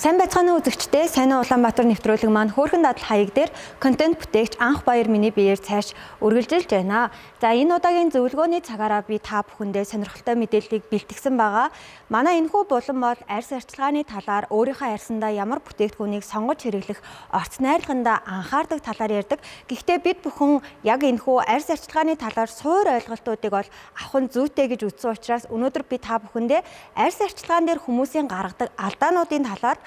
Сайн байцгаана уу үзэгчдээ, сайн Улаанбаатар нэвтрүүлэг маань хөөрхөн дадал хаяг дээр контент бүтээгч Анх Баяр миний биеэр цааш үргэлжилж байна. За энэ удаагийн зөвлөгөөний цагаараа би та бүхэндээ сонирхолтой мэдээллийг бэлтгэсэн байгаа. Манай энэхүү булан бол арьс арчилгааны талаар өөрийнхөө арьсандаа ямар бүтээгдэхүүнийг сонгож хэрэглэх орц найрлагандаа анхаардаг талаар ярьдаг. Гэхдээ бид бүхэн яг энэхүү арьс арчилгааны талаар суур ойлголтуудыг бол авах нь зүйтэй гэж үзсэн учраас өнөөдөр би та бүхэндээ арьс арчилгаан дээр хүмүүсийн гаргадаг алдаануудын талаар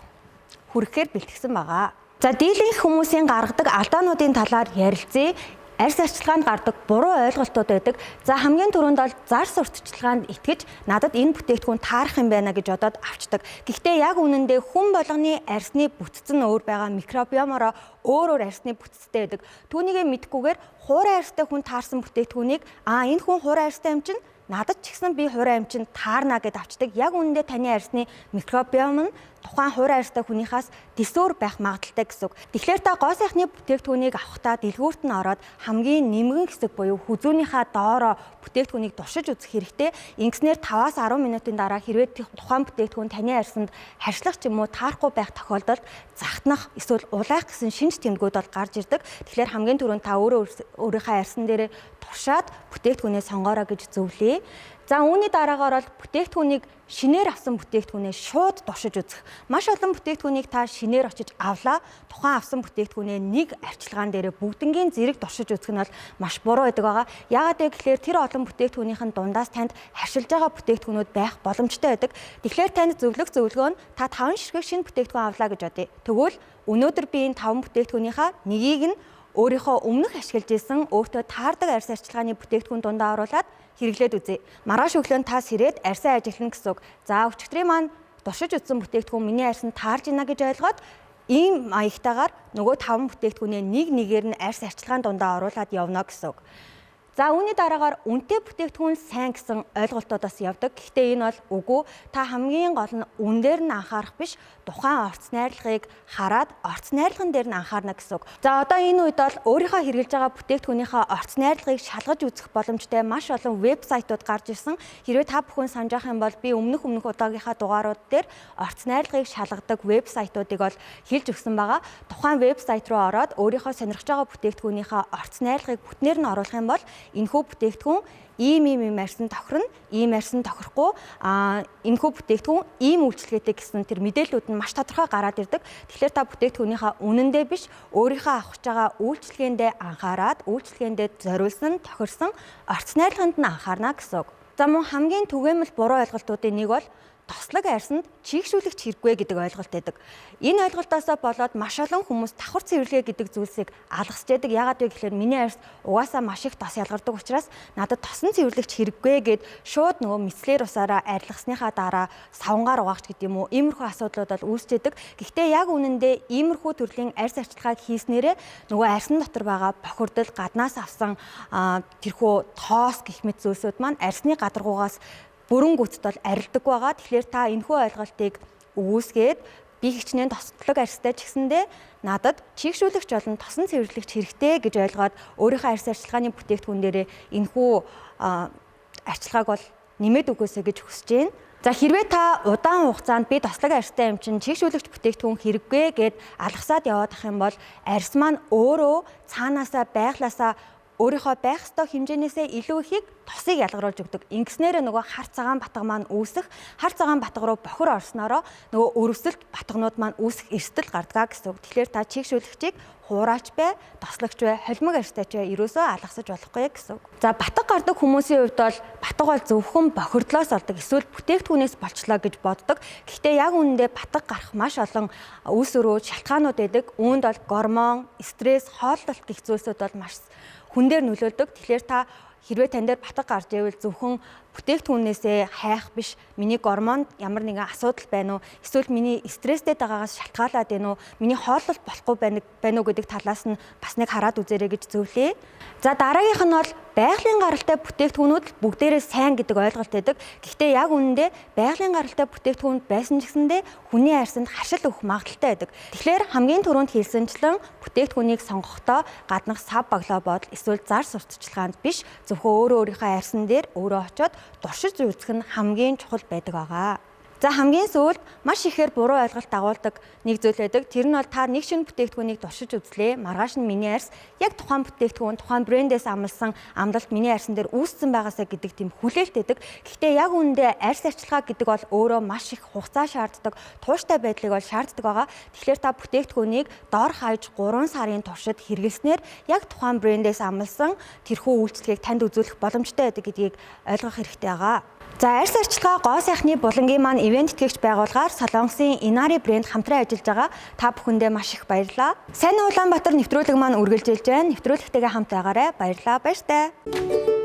хүрэхээр бэлтгэсэн байгаа. За дийлэнх хүмүүсийн гаргадаг алдаануудын талаар ярилцъя. Арьс арчилгаанд гардаг буруу ойлголтууд байдаг. За хамгийн түрүүнд бол зар сурталчилгаанд итгэж надад энэ бүтээгдэхүүн таарах юм байна гэж бодоод авчдаг. Гэхдээ яг үнэндээ хүн болгоны арьсны бүтцэн өөр байгаа, микробиомороо өөр арьсны бүтцтэй байдаг. Түүнийгээ мэдгүйгээр хуурай арьстай хүн таарсан бүтээгдэхүүнийг энэ хүн хуурай арьстай юм чинь надад ч гэсэн би хуурай амчин таарна гэд авчдаг. Яг үнэндээ таны арьсны микробиом нь тухайн хуурай арьстай хүнийхээс дэсөөр байх магадaltaй гэсэн үг. Тэгэхээр та гоо сайхны бүтээгдэхүүнийг авахдаа дэлгүүрт нь ороод хамгийн нэмгэн хэсэг буюу хүзүүнийхээ доороо бүтээгдэхүүнийг туршиж үзэх хэрэгтэй. Ингэснээр 5-10 минутын дараа хэрвээ тухайн бүтээгдэхүүн таны арьсанд харьшлах ч юм уу таарахгүй байх тохиолдолд захтнах эсвэл улайх гэсэн шинж тэмдгүүд бол гарч ирдэг. Тэгэхээр хамгийн түрүүнд та өөрийнхөө арьсан дээрээ туршаад бүтээгдэхүүнээ сонгоорой гэж зөвлөе. За үүний дараагаар бол бүтээгдэхүүнийг шинээр авсан бүтээгдэхүүнээ шууд туршиж үзэх. Маш олон бүтээгдэхүүнийг та шинээр очиж авлаа. Тухайн авсан бүтээгдэхүүнээ нэг арчилгаан дээр бүгднгийн зэрэг туршиж үзэх нь бол маш буруу байдаг байгаа. Яагаад гэвэл тэр олон бүтээгдэхүүнийхэн дундаас танд харьшилж байгаа бүтээгдэхүүнүүд байх боломжтой байдаг. Тэгэхээр танд зөвлөх зөвлөгөө нь та 5 ширхэг шинэ бүтээгдэхүүн авлаа гэж бодъё. Тэгвэл өнөөдөр би энэ 5 бүтээгдэхүүнийхаа нэгийг нь өөрийнхөө өмнөх ашиглаж исэн өөртөө таардаг арьс арчилгааны бүтээгдэхүүн дундаа оруулаад хэрэглээд үзье. Маргааш өглөө тас ирээд арьсаа ажиглана гэсэн үг. За өчигдрийн маань туршиж үзсэн бүтээгдэхүүн миний арьсанд таарж байна гэж ойлгоод ийм маягтайгаар нөгөө 5 бүтээгдэхүүнээ нэг нэгээр нь арьс арчилгаан дундаа оруулаад явна гэсэн үг. За үүний дараагаар үнэтэй бүтээгдэхүүн сайн гэсэн ойлголтоодоос явдаг. Гэхдээ энэ бол үгүй. Та хамгийн гол нь үн дээр нь анхаарах биш, тухайн орц найрлагыг хараад орц найрлаган дээр нь анхаарна гэсэн үг. За одоо энэ үед бол өөрийнхөө хэрэглэж байгаа бүтээгдэхүүнийхээ орц найрлагыг шалгаж үзэх боломжтой маш олон вебсайтууд гарч ирсэн. Хэрвээ та бүхэн санаж байх юм бол би өмнөх удаагийнхаа дугаарууд дээр орц найрлагыг шалгадаг вебсайтуудыг бол хэлж өгсөн байгаа. Тухайн вебсайт руу ороод өөрийнхөө сонирхож байгаа бүтээгдэхүүнийхээ орц найрлагыг бүтнээр нь оруулах юм бол энэхүү бүтээгдэхүүн ийм арьсан тохирно, ийм арьсан тохирохгүй, энэхүү бүтээгдэхүүн ийм үйлчлэгээтэй гэсэн тэр мэдээллүүд нь маш тодорхой гараад ирдэг. Тэгэхээр та бүтээгдэхүүнийхээ үнэндээ биш, өөрийнхөө авах байгаа үйлчлэгээндээ анхаарад, үйлчлэгээндээ зориулсан, тохирсон орц найрлаганд нь анхаарна гэсэн үг. За мөн хамгийн түгээмэл буруу ойлголтуудын нэг бол тослог арьсанд чийгшүүлэгч хэрэггүй гэдэг ойлголт байдаг. Энэ ойлголтоос болоод маш олон хүмүүс давхар цэвэрлэгээ гэдэг зүйлсийг алгасч яадаг. Яагаад вэ гэхээр миний арьс угаасаа маш их тос ялгардаг учраас надад тосон цэвэрлэгч хэрэггүй гэд шууд нөгөө мицлэр усаараа арилгасныхаа дараа савнгаар угаагч гэдэг юм уу. Иймэрхүү асуудлууд бол үүсчихэд. Гэхдээ яг үнэндээ иймэрхүү төрлийн арьс арчилгааг хийснээрээ нөгөө арьсан дотор байгаа бохирдол, гаднаас авсан тэрхүү тоос гэх мэт зүйлсүүд маань арьсны гадаргуугаас бүрэн гүцэд бол арилдаг байгаа. Тэгэхээр та энэхүү ойлголтыг өгөөсгээд би хичнээн тослог арьстай ч гэсэндээ надад чийгшүүлэгч болон тосон цэвэрлэгч хэрэгтэй гэж ойлгоод өөрийнхөө арьс арчилгааны бүтээгдэхүүн дээрээ энэхүү арчилгааг бол нэмээд өгөөсэй гэж хүсэж байна. За хэрвээ та удаан хугацаанд би тослог арьстай юм чинь чийгшүүлэгч бүтээгдэхүүн хэрэггүй гэд алгасаад яваад ах юм бол арьс маань өөрөө цаанаасаа байглаасаа өөрийнхөө байх ёстой хэмжээнээсээ илүү ихийг тосыг ялгаруулж өгдөг. Ингэснээр нөгөө хар цагаан батга маань үүсэх, хар цагаан батга руу бохир орсноороо нөгөө өрөвсөлт батгнууд маань үүсэх эрсдэл гардаг гэсэн үг. Тэгэхээр та чийгшүүлэгчийг хуураач бай, тослогч бай, холимог арьстай ч бай ерөөсөө алгасаж болохгүй гэсэн үг. За батга гардаг хүмүүсийн хувьд бол батга бол зөвхөн бохирдлоос болдог, эсвэл бүтээгдэхүүнээс болчлоо гэж боддог. Гэхдээ яг үнэндээ батга гарах маш олон үс өрөө шалтгаанууд байдаг. Үүнд бол гормон, стресс, хооллолт гэх зүйлсүүд бол маш хүн дээр нөлөөлдөг. Тэгэхээр та хэрвээ тань дээр батга гарч ивэл зөвхөн бүтээгдэхүүнээсээ хайх биш, миний гормонд ямар нэгэн асуудал байна уу, эсвэл миний стресстэй байгаагаас шалтгаалаад байна уу, миний хооллолт болохгүй байна уу гэдэг талаас нь бас нэг хараад үзээрэй гэж зөвлөе. За дараагийнх нь бол байгалийн гаралтай бүтээгдэхүүнүүд бүгдээрээ сайн гэдэг ойлголт байдаг. Гэхдээ яг үнэндээ байгалийн гаралтай бүтээгдэхүүн байсан ч гэсэндээ хүний арьсанд харшил өгөх магадaltaй байдаг. Тэгэхээр хамгийн түрүүнд хэлсэнчлэн бүтээгдэхүүнийг сонгохдоо гаднах сав баглаа бодол эсвэл зар сурталчилгаанд биш, зөвхөн өөрийнхөө арьсан дээр өөрөө очиод туршиж үзэх нь хамгийн чухал байдаг байгаа. За хамгийн сүүлд маш ихээр буруу ойлголт дагуулдаг нэг зүйл байдаг. Тэр нь бол та нэг шинэ бүтээгдэхүүнийг туршиж үзлээ. Маргааш нь миний арьс яг тухайн бүтээгдэхүүн, тухайн брэндээс амласан амлалт миний арьсан дээр үүссэн байгаасаа гэдэг тийм хүлээлт байдаг. Гэхдээ яг үүндээ арьс арчилгаа гэдэг бол өөрөө маш их хугацаа шаарддаг, тууштай байдлыг бол шаарддаг байгаа. Тэгэхээр та бүтээгдэхүүнийг доор хаяж 3 сарын туршид хэрэглэснээр яг тухайн брэндээс амласан тэрхүү үйлчлэгийг танд үзүүлэх боломжтой байдаг гэдгийг ойлгох хэрэгтэй байгаа. За арьс арчилгаа гоо сайхны булангийн маань ивент тэтгэгч байгууллагаар Солонгосын Inari брэнд хамтран ажиллаж байгаа. Та бүхэндээ маш их баярлалаа. Сайн Улаанбаатар нэвтрүүлэг маань үргэлжилж байна. Нэвтрүүлэгтэйгээ хамт байгаарай. Баярлалаа. Баяртай.